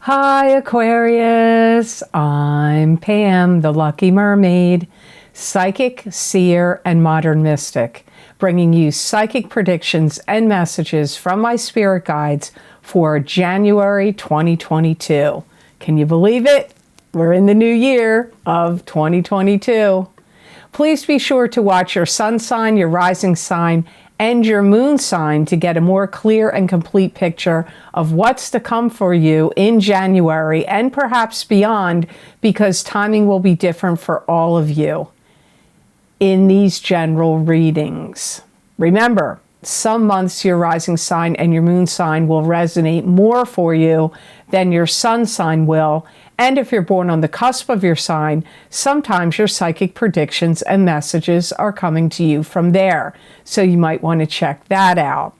Hi Aquarius, I'm Pam, the Lucky Mermaid, psychic, seer, and modern mystic, bringing you psychic predictions and messages from my spirit guides for January 2022. Can you believe it? We're in the new year of 2022. Please be sure to watch your sun sign, your rising sign, and your moon sign to get a more clear and complete picture of what's to come for you in January and perhaps beyond, because timing will be different for all of you in these general readings. Remember, some months your rising sign and your moon sign will resonate more for you than your sun sign will. And if you're born on the cusp of your sign, sometimes your psychic predictions and messages are coming to you from there. So you might want to check that out.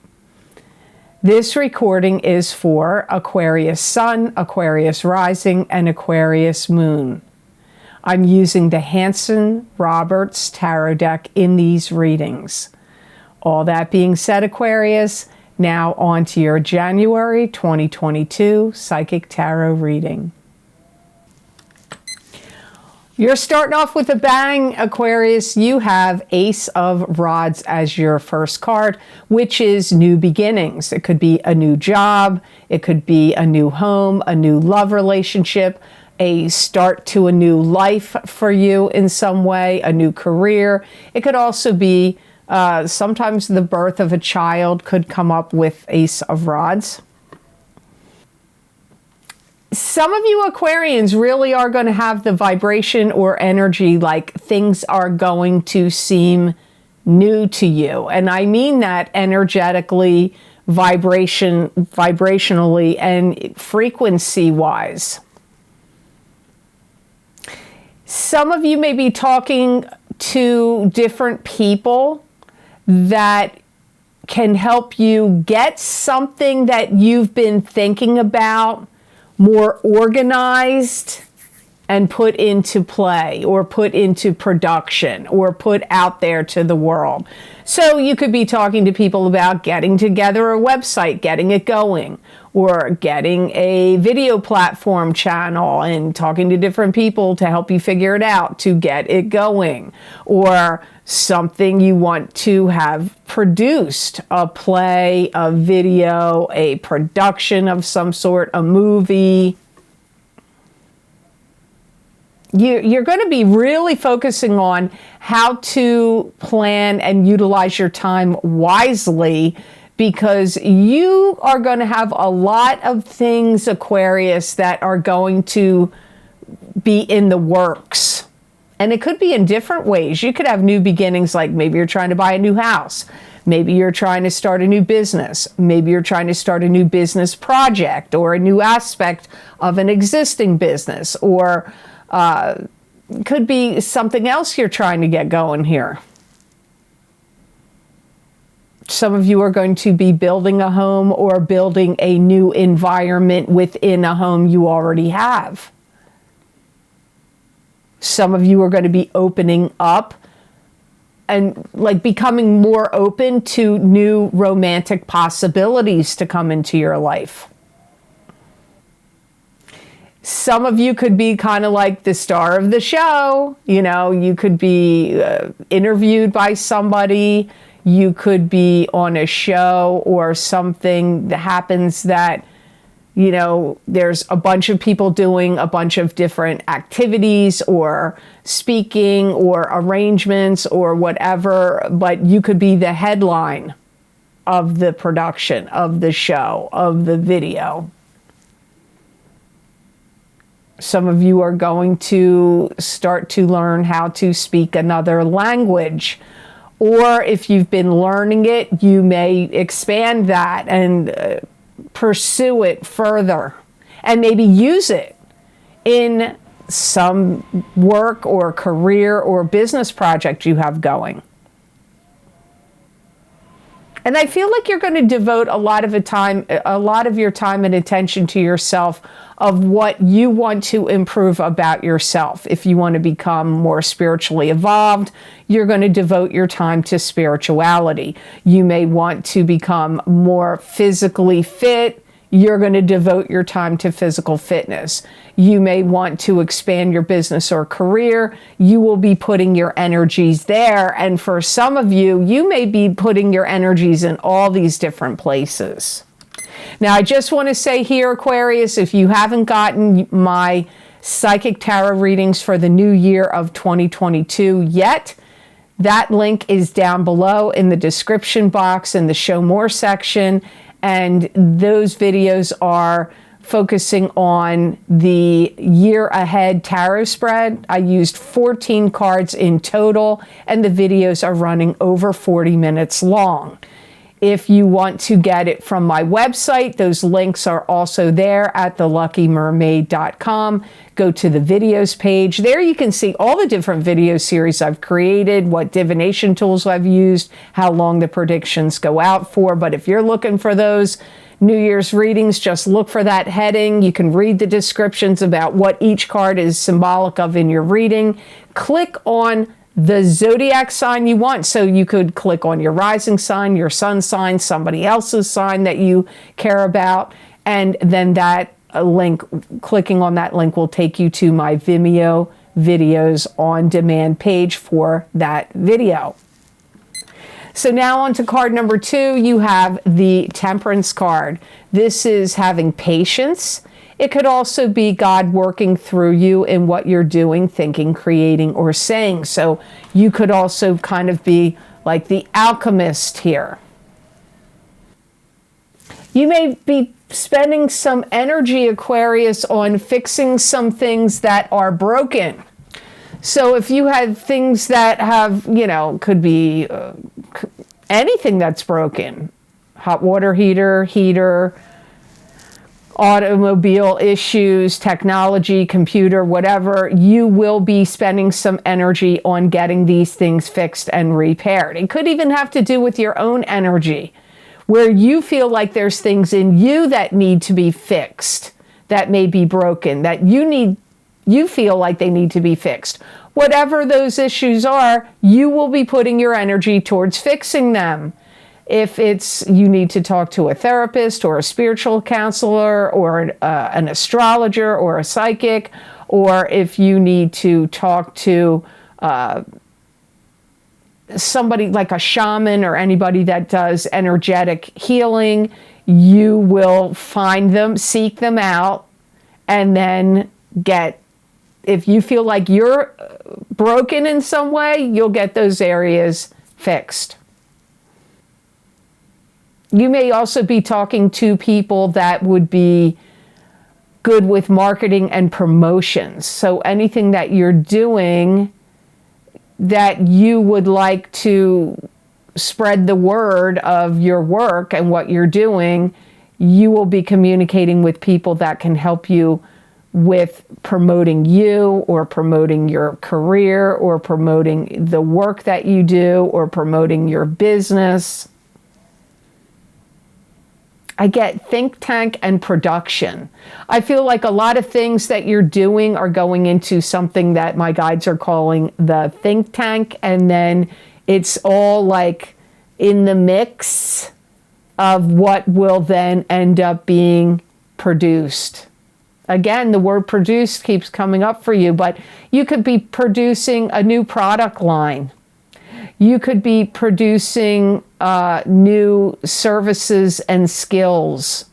This recording is for Aquarius Sun, Aquarius Rising, and Aquarius Moon. I'm using the Hanson-Roberts Tarot deck in these readings. All that being said, Aquarius, now on to your January 2022 Psychic Tarot reading. You're starting off with a bang, Aquarius. You have Ace of Rods as your first card, which is new beginnings. It could be a new job. It could be a new home, a new love relationship, a start to a new life for you in some way, a new career. It could also be sometimes the birth of a child could come up with Ace of Rods. Some of you Aquarians really are going to have the vibration or energy like things are going to seem new to you. And I mean that energetically, vibrationally, and frequency-wise. Some of you may be talking to different people that can help you get something that you've been thinking about more organized and put into play or put into production or put out there to the world. So you could be talking to people about getting together a website, getting it going, or getting a video platform channel and talking to different people to help you figure it out to get it going, or something you want to have produced, a play, a video, a production of some sort, a movie. You're going to be really focusing on how to plan and utilize your time wisely, because you are going to have a lot of things, Aquarius, that are going to be in the works. And it could be in different ways. You could have new beginnings, like maybe you're trying to buy a new house. Maybe you're trying to start a new business. Maybe you're trying to start a new business project or a new aspect of an existing business. Or could be something else you're trying to get going here. Some of you are going to be building a home or building a new environment within a home you already have. Some of you are going to be opening up and like becoming more open to new romantic possibilities to come into your life. Some of you could be kind of like the star of the show. You know, you could be interviewed by somebody. You could be on a show or something that happens that, you know, there's a bunch of people doing a bunch of different activities or speaking or arrangements or whatever, but you could be the headline of the production, of the show, of the video. Some of you are going to start to learn how to speak another language. Or if you've been learning it, you may expand that and pursue it further and maybe use it in some work or career or business project you have going. And I feel like you're going to devote a lot of your time and attention to yourself, of what you want to improve about yourself. If you want to become more spiritually evolved, you're going to devote your time to spirituality. You may want to become more physically fit you're going to devote your time to physical fitness. You may want to expand your business or career. You will be putting your energies there. And for some of you, you may be putting your energies in all these different places. Now, I just want to say here, Aquarius, if you haven't gotten my psychic tarot readings for the new year of 2022 yet, that link is down below in the description box in the Show More section. And those videos are focusing on the year ahead tarot spread. I used 14 cards in total, and the videos are running over 40 minutes long. If you want to get it from my website, those links are also there at theluckymermaid.com. Go to the videos page. There you can see all the different video series I've created, what divination tools I've used, how long the predictions go out for. But if you're looking for those New Year's readings, just look for that heading. You can read the descriptions about what each card is symbolic of in your reading. Click on the zodiac sign you want. So you could click on your rising sign, your sun sign, somebody else's sign that you care about, and then that link, clicking on that link will take you to my Vimeo videos on demand page for that video. So now on to card number 2, you have the Temperance card. This is having patience. It could also be God working through you in what you're doing, thinking, creating, or saying. So you could also kind of be like the alchemist here. You may be spending some energy, Aquarius, on fixing some things that are broken. So if you had things that have, could be anything that's broken, hot water heater, automobile issues, technology, computer, whatever, you will be spending some energy on getting these things fixed and repaired. It could even have to do with your own energy, where you feel like there's things in you that need to be fixed, that may be broken, that you feel like they need to be fixed. Whatever those issues are, you will be putting your energy towards fixing them. If it's you need to talk to a therapist or a spiritual counselor or an astrologer or a psychic, or if you need to talk to somebody like a shaman or anybody that does energetic healing, you will find them, seek them out, and then if you feel like you're broken in some way, you'll get those areas fixed. You may also be talking to people that would be good with marketing and promotions. So anything that you're doing that you would like to spread the word of your work and what you're doing, you will be communicating with people that can help you with promoting you or promoting your career or promoting the work that you do or promoting your business. I get think tank and production. I feel like a lot of things that you're doing are going into something that my guides are calling the think tank, and then it's all like in the mix of what will then end up being produced. Again, the word produced keeps coming up for you, but you could be producing a new product line. You could be producing new services and skills.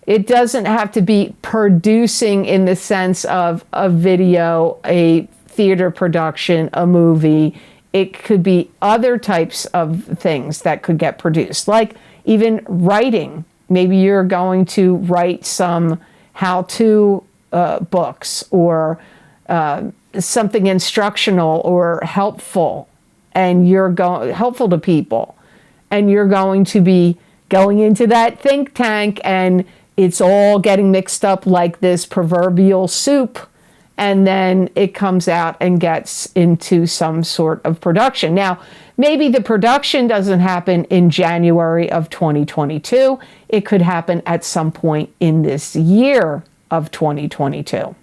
It doesn't have to be producing in the sense of a video, a theater production, a movie. It could be other types of things that could get produced, like even writing. Maybe you're going to write some how-to books or something instructional or helpful, and you're helpful to people, and you're going to be going into that think tank, and it's all getting mixed up like this proverbial soup, and then it comes out and gets into some sort of production. Now, maybe the production doesn't happen in January of 2022. It could happen at some point in this year of 2022.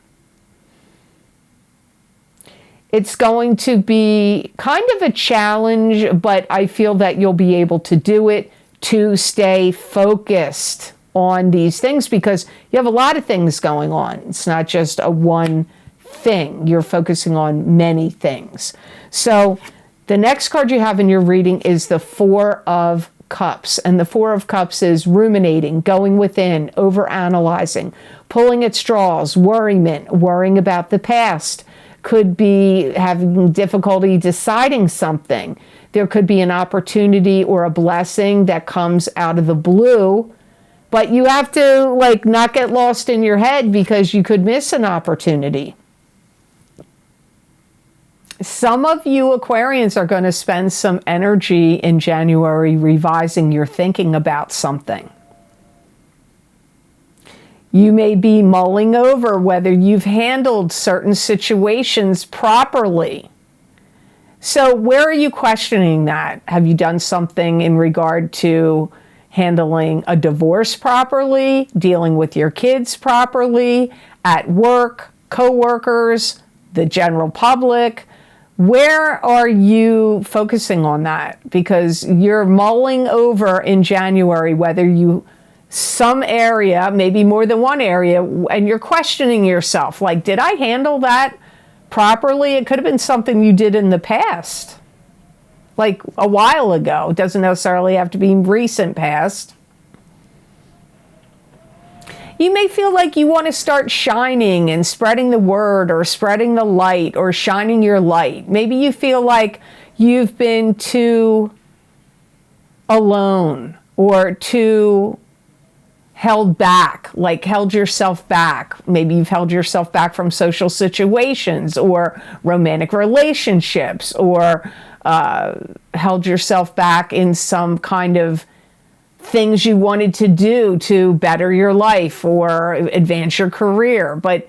It's going to be kind of a challenge, but I feel that you'll be able to do it to stay focused. on these things because you have a lot of things going on. It's not just a one thing. You're focusing on many things. So the next card you have in your reading is the Four of Cups. And the Four of Cups is ruminating, going within, overanalyzing, pulling at straws, worryment, worrying about the past. Could be having difficulty deciding something. There could be an opportunity or a blessing that comes out of the blue, but you have to like not get lost in your head because you could miss an opportunity. Some of you Aquarians are going to spend some energy in January revising your thinking about something. You may be mulling over whether you've handled certain situations properly. So where are you questioning that? Have you done something in regard to handling a divorce properly, dealing with your kids properly, at work, co-workers, the general public? Where are you focusing on that? Because you're mulling over in January whether you some area, maybe more than one area, and you're questioning yourself, like, did I handle that properly? It could have been something you did in the past, like a while ago. It doesn't necessarily have to be recent past. You may feel like you want to start shining and spreading the word or spreading the light or shining your light. Maybe you feel like you've been too alone or too held back, like held yourself back. Maybe you've held yourself back from social situations or romantic relationships, or held yourself back in some kind of things you wanted to do to better your life or advance your career. But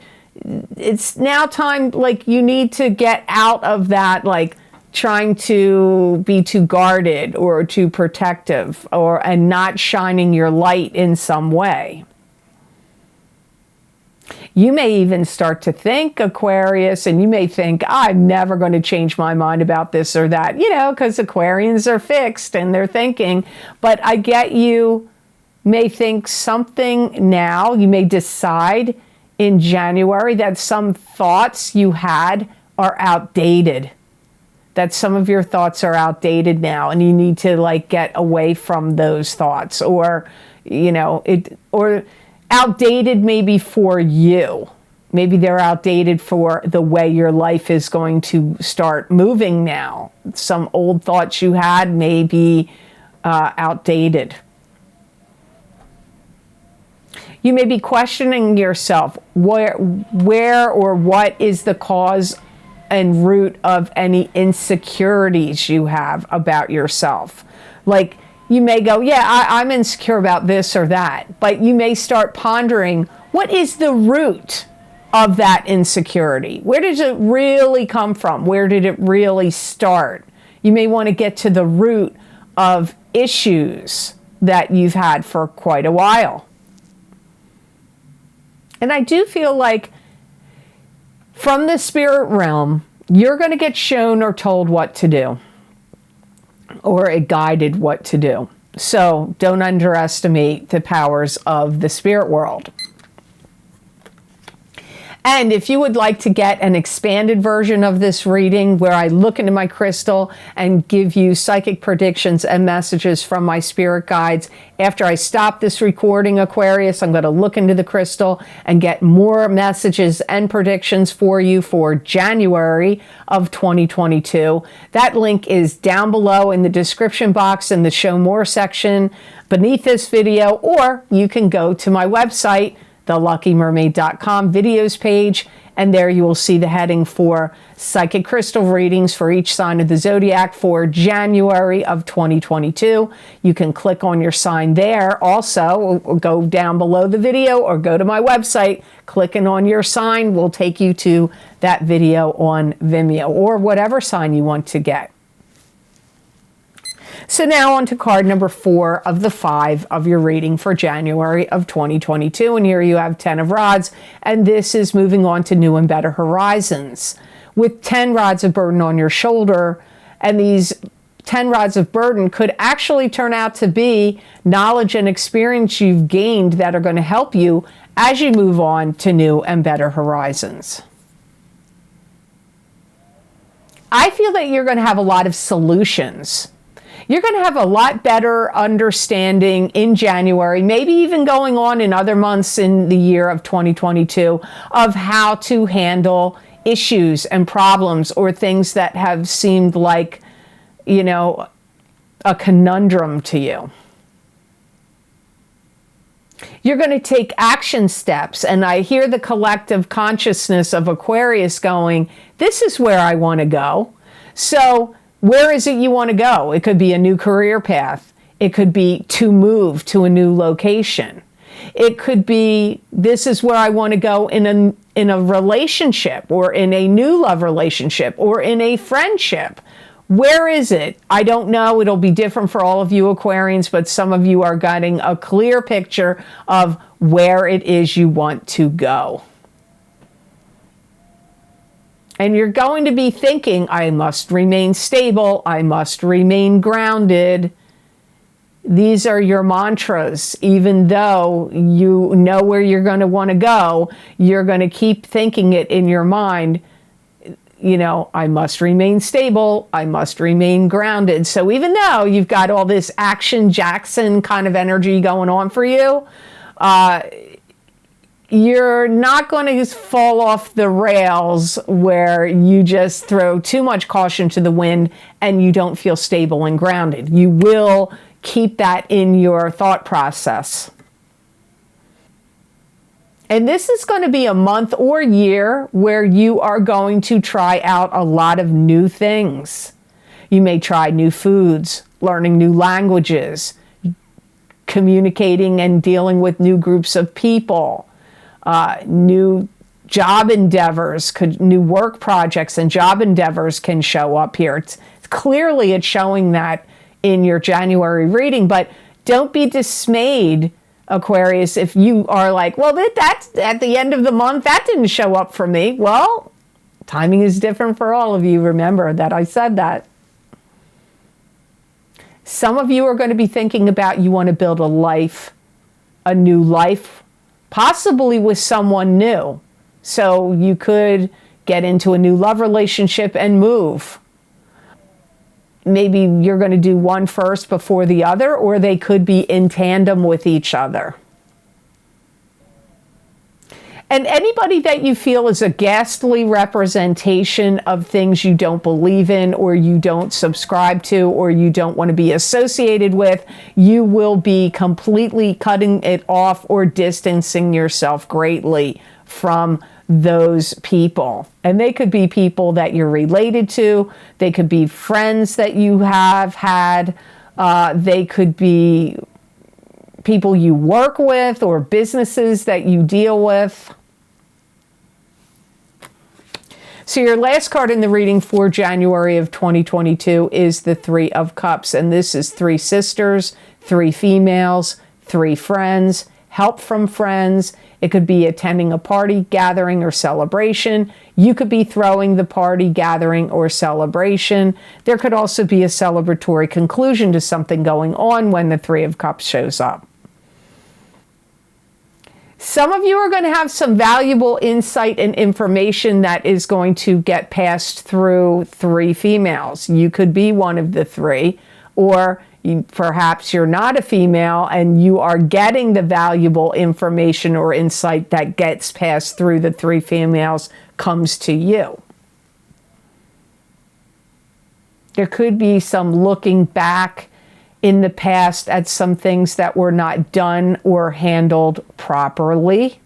it's now time, like, you need to get out of that, like, trying to be too guarded or too protective and not shining your light in some way. You may even start to think, Aquarius, and you may think, I'm never going to change my mind about this or that, because Aquarians are fixed and they're thinking. But I get you may think something now. You may decide in January that some thoughts you had are outdated. That some of your thoughts are outdated now and you need to like get away from those thoughts, or or outdated maybe for you. Maybe they're outdated for the way your life is going to start moving now. Some old thoughts you had may be outdated. You may be questioning yourself, where or what is the cause and root of any insecurities you have about yourself. Like, you may go, I'm insecure about this or that, but you may start pondering, what is the root of that insecurity? Where does it really come from? Where did it really start? You may want to get to the root of issues that you've had for quite a while. And I do feel like from the spirit realm, you're going to get shown or told what to do, or guided what to do. So don't underestimate the powers of the spirit world. And if you would like to get an expanded version of this reading where I look into my crystal and give you psychic predictions and messages from my spirit guides, after I stop this recording, Aquarius, I'm going to look into the crystal and get more messages and predictions for you for January of 2022. That link is down below in the description box in the Show More section beneath this video, or you can go to my website, theluckymermaid.com videos page, and there you will see the heading for psychic crystal readings for each sign of the zodiac for January of 2022. You can click on your sign there also, or go down below the video, or go to my website. Clicking on your sign will take you to that video on Vimeo, or whatever sign you want to get. So now on to card number 4 of the 5 of your reading for January of 2022. And here you have 10 of rods, and this is moving on to new and better horizons. With 10 rods of burden on your shoulder, and these 10 rods of burden could actually turn out to be knowledge and experience you've gained that are going to help you as you move on to new and better horizons. I feel that you're going to have a lot of solutions. You're going to have a lot better understanding in January, maybe even going on in other months in the year of 2022, of how to handle issues and problems or things that have seemed like, you know, a conundrum to you. You're going to take action steps, and I hear the collective consciousness of Aquarius going, this is where I want to go. So where is it you want to go? It could be a new career path. It could be to move to a new location. It could be, this is where I want to go in a relationship, or in a new love relationship, or in a friendship. Where is it? I don't know. It'll be different for all of you Aquarians, but some of you are getting a clear picture of where it is you want to go. And you're going to be thinking, I must remain stable. I must remain grounded. These are your mantras. Even though you know where you're going to want to go, you're going to keep thinking it in your mind. You know, I must remain stable. I must remain grounded. So even though you've got all this Action Jackson kind of energy going on for you, you're not going to fall off the rails where you just throw too much caution to the wind and you don't feel stable and grounded. You will keep that in your thought process. And this is going to be a month or year where you are going to try out a lot of new things. You may try new foods, learning new languages, communicating and dealing with new groups of people, new job endeavors, new work projects and job endeavors can show up here. It's clearly showing that in your January reading, but don't be dismayed, Aquarius, if you are like, well, that's at the end of the month, that didn't show up for me. Well, timing is different for all of you. Remember that I said that. Some of you are going to be thinking about you want to build a life, a new life, possibly with someone new. So you could get into a new love relationship and move. Maybe you're going to do one first before the other, or they could be in tandem with each other. And anybody that you feel is a ghastly representation of things you don't believe in, or you don't subscribe to, or you don't want to be associated with, you will be completely cutting it off or distancing yourself greatly from those people. And they could be people that you're related to. They could be friends that you have had. They could be people you work with or businesses that you deal with. So your last card in the reading for January of 2022 is the Three of Cups. And this is three sisters, three females, three friends, help from friends. It could be attending a party, gathering, or celebration. You could be throwing the party, gathering, or celebration. There could also be a celebratory conclusion to something going on when the Three of Cups shows up. Some of you are going to have some valuable insight and information that is going to get passed through three females. You could be one of the three, or perhaps you're not a female and you are getting the valuable information or insight that gets passed through the three females comes to you. There could be some looking back in the past at some things that were not done or handled properly.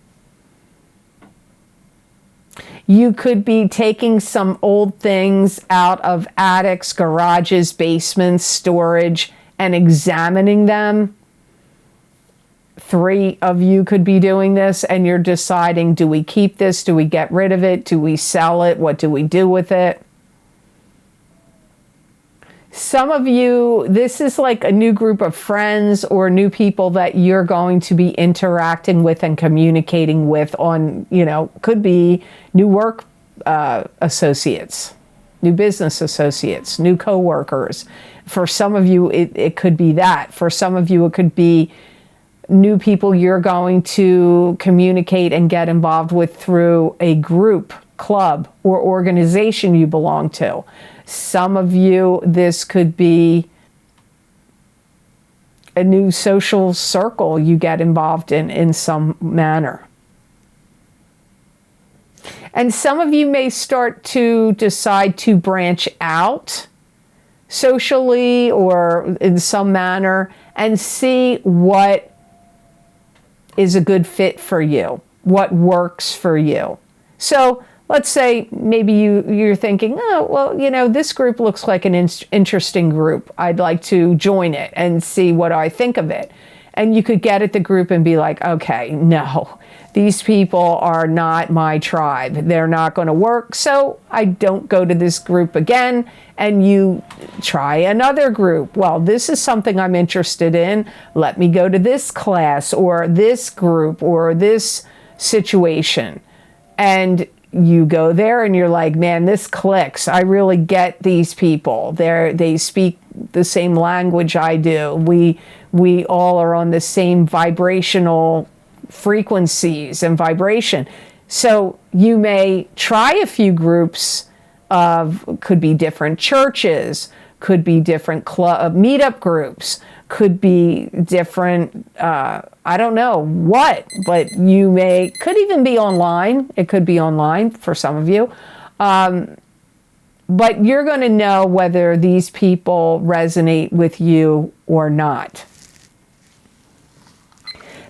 You could be taking some old things out of attics, garages, basements, storage, and examining them. Three of you could be doing this, and you're deciding, do we keep this? Do we get rid of it? Do we sell it? What do we do with it? Some of you, this is like a new group of friends or new people that you're going to be interacting with and communicating with on, could be new work associates, new business associates, new coworkers. For some of you, it could be that. For some of you, it could be new people you're going to communicate and get involved with through a group, club, or organization you belong to. Some of you, this could be a new social circle you get involved in some manner. And some of you may start to decide to branch out socially or in some manner and see what is a good fit for you, what works for you. So let's say maybe you're thinking, oh, well, you know, this group looks like an interesting group. I'd like to join it and see what I think of it. And you could get at the group and be like, okay, no, these people are not my tribe. They're not going to work, so I don't go to this group again. And you try another group. Well, this is something I'm interested in. Let me go to this class or this group or this situation. And you go there and you're like, man, this clicks. I really get these people. They speak the same language I do. We all are on the same vibrational frequencies and vibration. So you may try a few groups of, could be different churches, could be different club meetup groups, could be different, I don't know what, but could even be online. It could be online for some of you. But you're going to know whether these people resonate with you or not.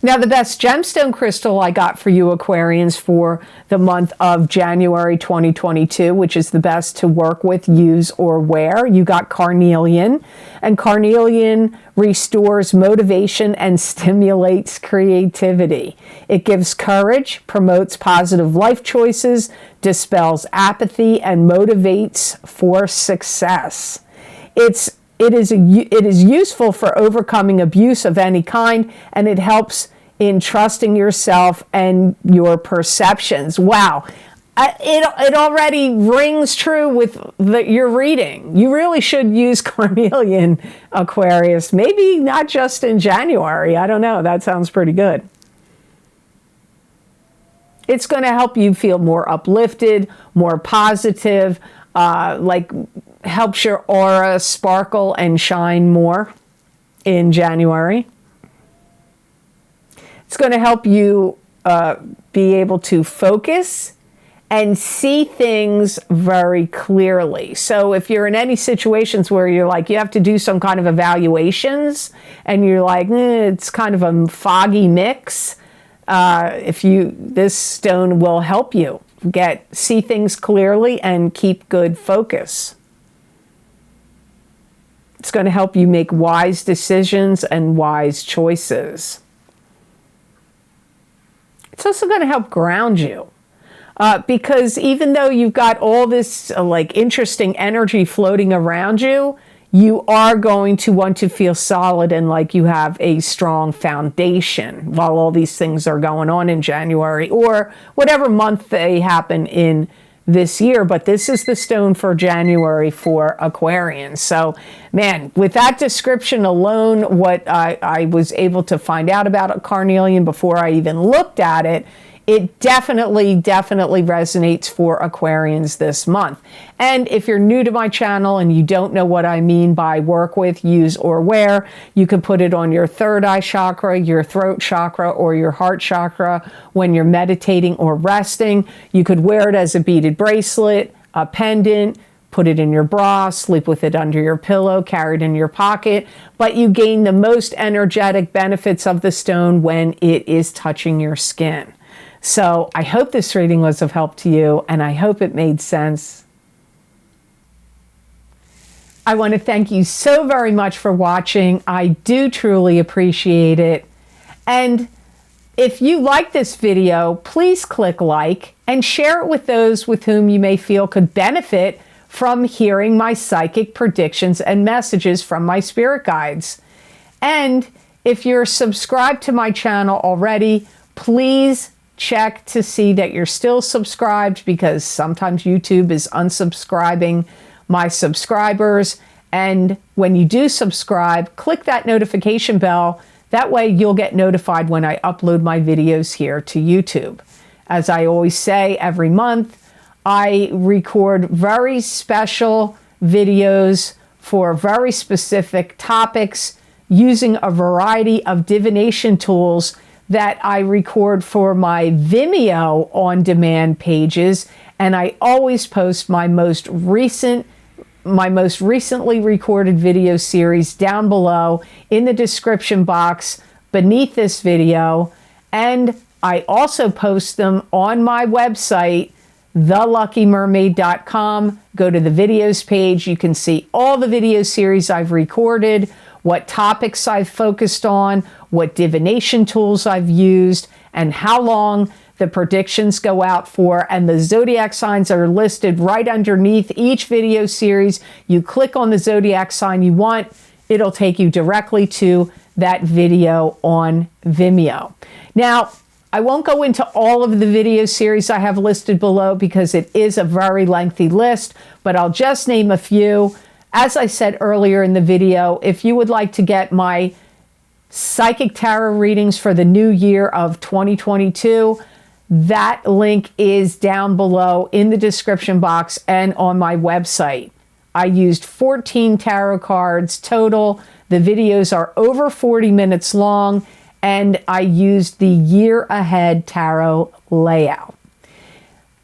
Now, the best gemstone crystal I got for you Aquarians for the month of January 2022, which is the best to work with, use, or wear, you got carnelian. And carnelian restores motivation and stimulates creativity. It gives courage, promotes positive life choices, dispels apathy, and motivates for success. It is useful for overcoming abuse of any kind, and it helps in trusting yourself and your perceptions. Wow. It already rings true with your reading. You really should use carnelian, Aquarius. Maybe not just in January. I don't know. That sounds pretty good. It's going to help you feel more uplifted, more positive, helps your aura sparkle and shine more in January. It's going to help you be able to focus and see things very clearly. So if you're in any situations where you're like, you have to do some kind of evaluations and you're like, it's kind of a foggy mix, this stone will help you see things clearly and keep good focus. It's going to help you make wise decisions and wise choices. It's also going to help ground you. Because even though you've got all this interesting energy floating around you, you are going to want to feel solid and like you have a strong foundation while all these things are going on in January or whatever month they happen in this year. But this is the stone for January for Aquarians. So, man, with that description alone, what I was able to find out about carnelian before I even looked at it, it definitely resonates for Aquarians this month. And if you're new to my channel and you don't know what I mean by work with, use, or wear, you can put it on your third eye chakra, your throat chakra, or your heart chakra when you're meditating or resting. You could wear it as a beaded bracelet, a pendant, put it in your bra, sleep with it under your pillow, carry it in your pocket, but you gain the most energetic benefits of the stone when it is touching your skin. So I hope this reading was of help to you, and I hope it made sense. I want to thank you so very much for watching. I do truly appreciate it. And if you like this video, please click like and share it with those with whom you may feel could benefit from hearing my psychic predictions and messages from my spirit guides. And if you're subscribed to my channel already, please check to see that you're still subscribed, because sometimes YouTube is unsubscribing my subscribers. And when you do subscribe, click that notification bell. That way you'll get notified when I upload my videos here to YouTube. As I always say, every month I record very special videos for very specific topics using a variety of divination tools that I record for my Vimeo on-demand pages. And I always post my most recently recorded video series down below in the description box beneath this video. And I also post them on my website, theluckymermaid.com. Go to the videos page. You can see all the video series I've recorded, what topics I've focused on, what divination tools I've used, and how long the predictions go out for. And the zodiac signs are listed right underneath each video series. You click on the zodiac sign you want, it'll take you directly to that video on Vimeo. Now, I won't go into all of the video series I have listed below because it is a very lengthy list, but I'll just name a few. As I said earlier in the video, if you would like to get my psychic tarot readings for the new year of 2022, that link is down below in the description box and on my website. I used 14 tarot cards total. The videos are over 40 minutes long, and I used the year ahead tarot layout.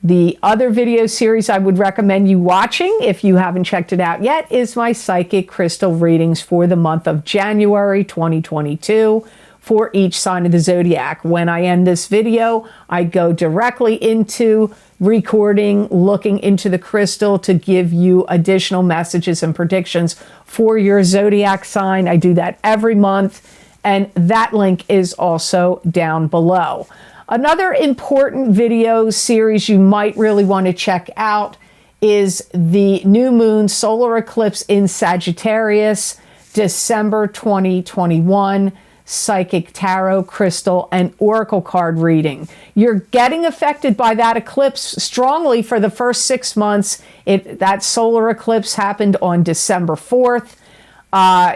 The other video series I would recommend you watching, if you haven't checked it out yet, is my psychic crystal readings for the month of January 2022 for each sign of the zodiac. When I end this video, I go directly into recording, looking into the crystal to give you additional messages and predictions for your zodiac sign. I do that every month, and that link is also down below. Another important video series you might really want to check out is the new moon solar eclipse in Sagittarius, December 2021, psychic tarot, crystal, and oracle card reading. You're getting affected by that eclipse strongly for the first 6 months. That solar eclipse happened on December 4th.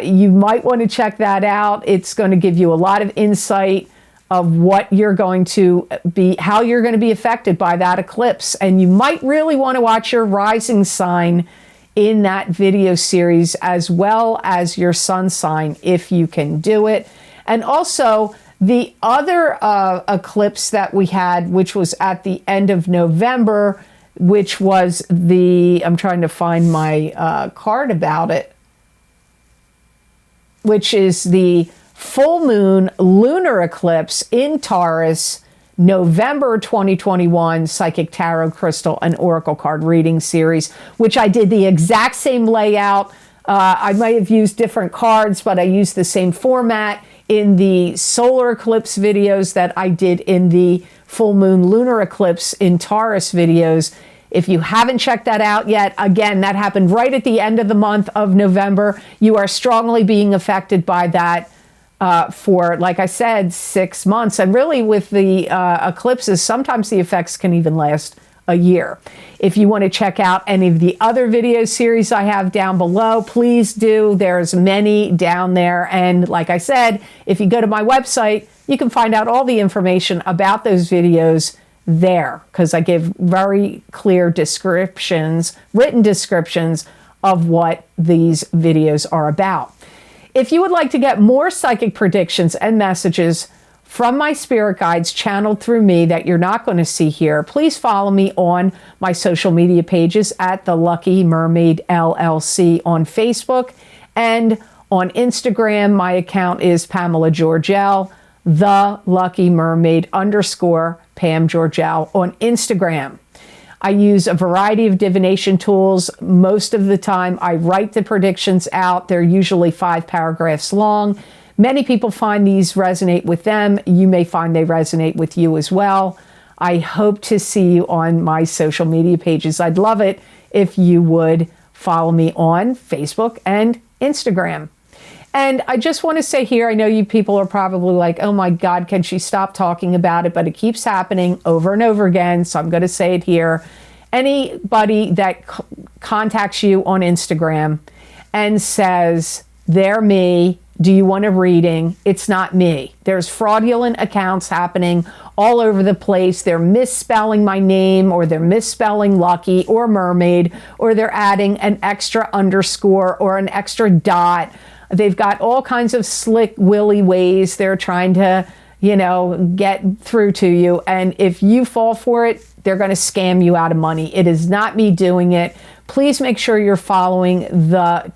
You might want to check that out. It's going to give you a lot of insight of what you're going to be, how you're going to be affected by that eclipse. And you might really want to watch your rising sign in that video series, as well as your sun sign, if you can do it. And also the other eclipse that we had, which was at the end of November, which was I'm trying to find my card about it, which is the full moon lunar eclipse in Taurus, November 2021, psychic tarot, crystal, and oracle card reading series, which I did the exact same layout. I might have used different cards, but I used the same format in the solar eclipse videos that I did in the full moon lunar eclipse in Taurus videos. If you haven't checked that out yet, again, that happened right at the end of the month of November. You are strongly being affected by that for, like I said, 6 months. And really with the eclipses, sometimes the effects can even last a year. If you want to check out any of the other video series I have down below, please do. There's many down there. And like I said, if you go to my website, you can find out all the information about those videos there, because I give very clear descriptions, written descriptions of what these videos are about. If you would like to get more psychic predictions and messages from my spirit guides channeled through me that you're not going to see here, please follow me on my social media pages at The Lucky Mermaid LLC on Facebook, and on Instagram, my account is Pamela Georgel, The Lucky Mermaid _ Pam Georgel on Instagram. I use a variety of divination tools. Most of the time, I write the predictions out. They're usually 5 paragraphs long. Many people find these resonate with them. You may find they resonate with you as well. I hope to see you on my social media pages. I'd love it if you would follow me on Facebook and Instagram. And I just want to say here, I know you people are probably like, oh my God, can she stop talking about it? But it keeps happening over and over again. So I'm going to say it here. Anybody that contacts you on Instagram and says, they're me, do you want a reading? It's not me. There's fraudulent accounts happening all over the place. They're misspelling my name, or they're misspelling Lucky or Mermaid, or they're adding an extra underscore or an extra dot. They've got all kinds of slick willy ways they're trying to, get through to you. And if you fall for it, they're going to scam you out of money. It is not me doing it. Please make sure you're following the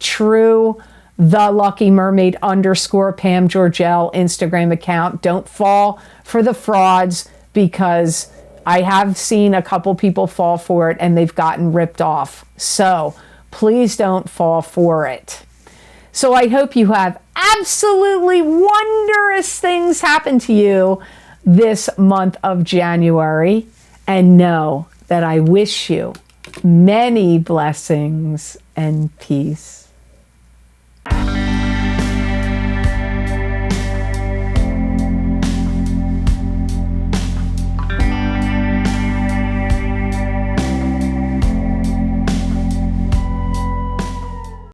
Lucky Mermaid _ Pam Georgel Instagram account. Don't fall for the frauds, because I have seen a couple people fall for it and they've gotten ripped off. So please don't fall for it. So I hope you have absolutely wondrous things happen to you this month of January, and know that I wish you many blessings and peace.